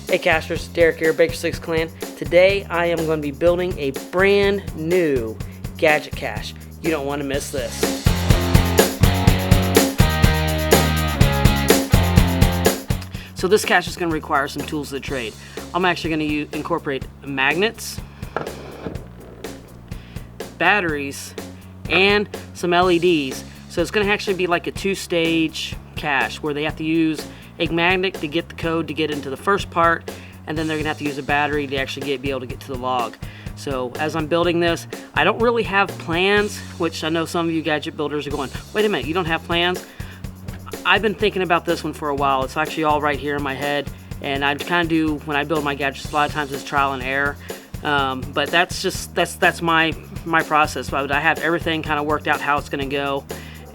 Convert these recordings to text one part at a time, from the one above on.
Hey Cachers, Derek here, Baker 6 Clan. Today I am going to be building a brand new Gadget Cache. You don't want to miss this. So this cache is going to require some tools of the trade. I'm actually going to incorporate magnets, batteries, and some LEDs. So it's going to actually be like a two-stage cache where they have to use a magnet to get the code to get into the first part, and then they're going to have to use a battery to actually be able to get to the log. So as I'm building this, I don't really have plans, which I know some of you gadget builders are going, wait a minute, you don't have plans? I've been thinking about this one for a while. It's actually all right here in my head, and I kind of do, when I build my gadgets, a lot of times it's trial and error. But that's my process. But I have everything kind of worked out how it's going to go,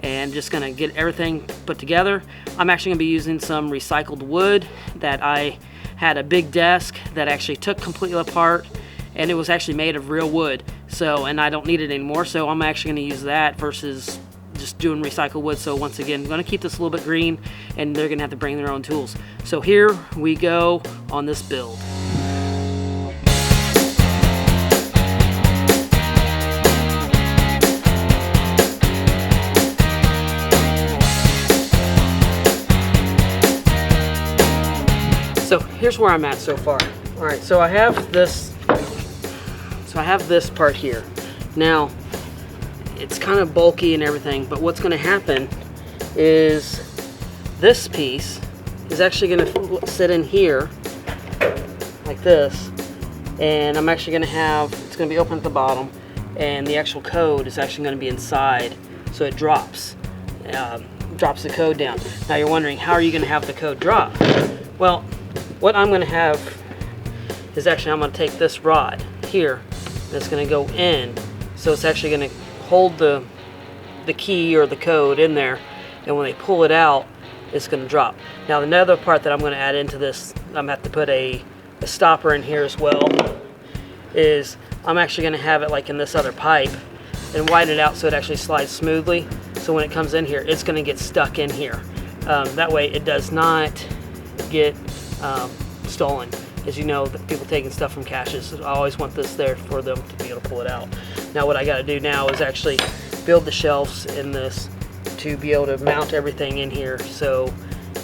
and just going to get everything put together. I'm actually going to be using some recycled wood that I had a big desk that actually took completely apart, and it was actually made of real wood. So, and I don't need it anymore, so I'm actually going to use that versus just doing recycled wood. So once again, I'm going to keep this a little bit green, and they're going to have to bring their own tools. So here we go on this build. So here's where I'm at so far. All right, so I have this part here. Now, it's kind of bulky and everything, but what's going to happen is this piece is actually going to sit in here like this, and I'm actually going to have, it's going to be open at the bottom, and the actual code is actually going to be inside, so it drops the code down. Now you're wondering, how are you going to have the code drop? Well, what I'm going to have is actually, I'm going to take this rod here, and it's going to go in, so it's actually going to hold the key or the code in there, and when they pull it out, it's going to drop. Now another part that I'm going to add into this, I'm going to have to put a stopper in here as well, is I'm actually going to have it like in this other pipe and widen it out so it actually slides smoothly, so when it comes in here, it's going to get stuck in here. That way it does not get stolen. As you know, people taking stuff from caches, I always want this there for them to be able to pull it out. Now what I got to do now is actually build the shelves in this to be able to mount everything in here so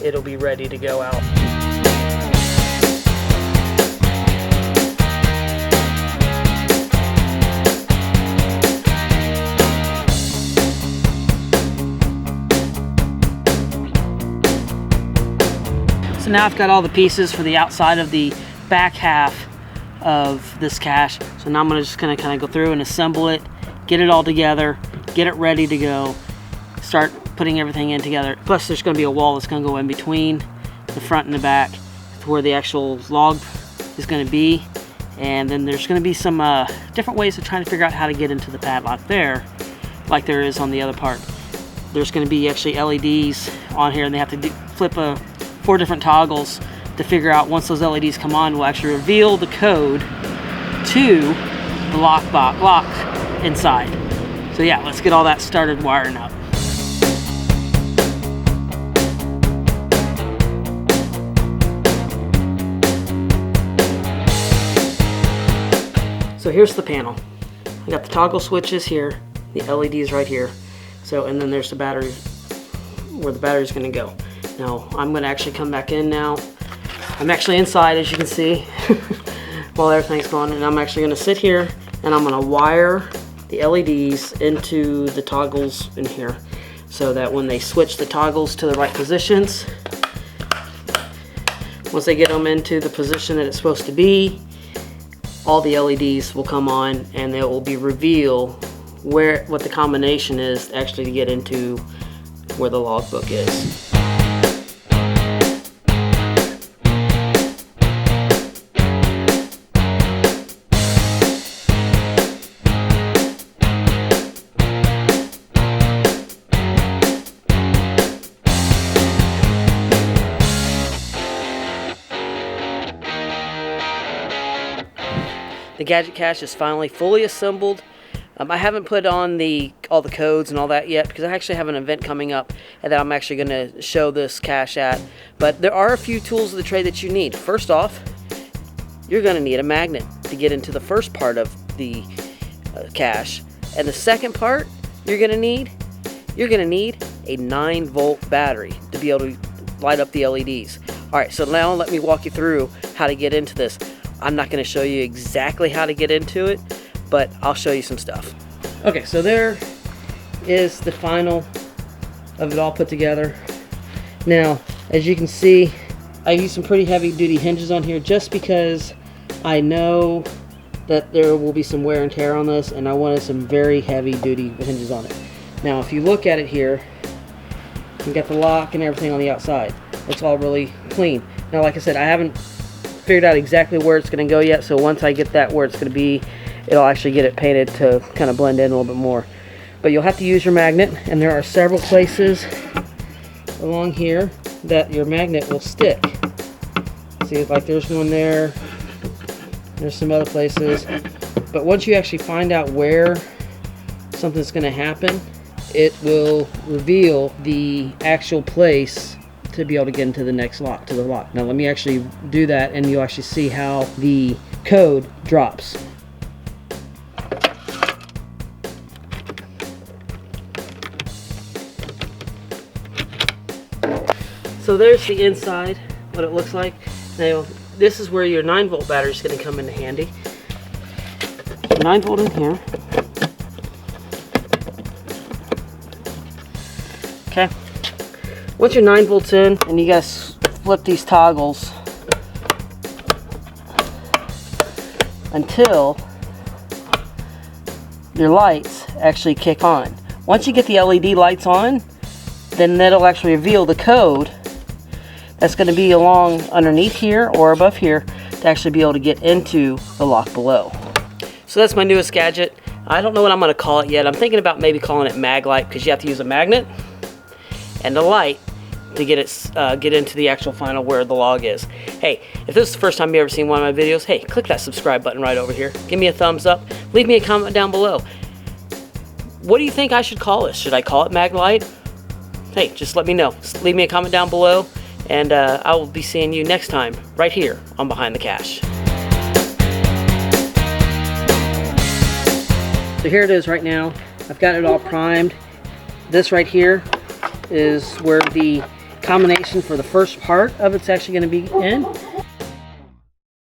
it'll be ready to go out. So now I've got all the pieces for the outside of the back half of this cache. So now I'm just going to kind of go through and assemble it, get it all together, get it ready to go, start putting everything in together. Plus there's going to be a wall that's going to go in between the front and the back to where the actual log is going to be. And then there's going to be some different ways of trying to figure out how to get into the padlock there, like there is on the other part. There's going to be actually LEDs on here, and they have to flip 4 different toggles to figure out, once those LEDs come on, will actually reveal the code to the lock inside. So yeah, let's get all that started wiring up. So here's the panel. I got the toggle switches here, the LEDs right here. So, and then there's the battery, where the battery's gonna go. Now, I'm gonna actually come back in now. I'm actually inside, as you can see, while everything's going, and I'm actually gonna sit here and I'm gonna wire the LEDs into the toggles in here so that when they switch the toggles to the right positions, once they get them into the position that it's supposed to be, all the LEDs will come on and it will be reveal what the combination is actually to get into where the logbook is. The Gadget Cache is finally fully assembled. I haven't put on all the codes and all that yet because I actually have an event coming up and that I'm actually going to show this cache at. But there are a few tools of the trade that you need. First off, you're going to need a magnet to get into the first part of the cache. And the second part you're going to need a 9-volt battery to be able to light up the LEDs. Alright, so now let me walk you through how to get into this. I'm not going to show you exactly how to get into it, but I'll show you some stuff. Okay, so there is the final of it all put together. Now, as you can see, I used some pretty heavy duty hinges on here just because I know that there will be some wear and tear on this, and I wanted some very heavy duty hinges on it. Now, if you look at it here, you got the lock and everything on the outside. It's all really clean. Now, like I said, I haven't figured out exactly where it's going to go yet, so once I get that where it's going to be, it'll actually get it painted to kind of blend in a little bit more. But you'll have to use your magnet, and there are several places along here that your magnet will stick. See, like there's one there, there's some other places. But once you actually find out where something's going to happen, it will reveal the actual place to be able to get into the next lock, to the lock. Now let me actually do that, and you'll actually see how the code drops. So there's the inside, what it looks like. Now this is where your 9-volt battery is going to come in handy. 9-volt in here. Okay. Once your 9-volt's in, and you guys flip these toggles until your lights actually kick on. Once you get the LED lights on, then that'll actually reveal the code that's going to be along underneath here or above here to actually be able to get into the lock below. So that's my newest gadget. I don't know what I'm going to call it yet. I'm thinking about maybe calling it Mag Light, because you have to use a magnet and a light to get into the actual final where the log is. Hey, if this is the first time you've ever seen one of my videos, hey, click that subscribe button right over here. Give me a thumbs up. Leave me a comment down below. What do you think I should call this? Should I call it Mag Light? Hey, just let me know. Just leave me a comment down below, and I will be seeing you next time right here on Behind the Cache. So here it is right now. I've got it all primed. This right here is where the combination for the first part of it's actually going to be in.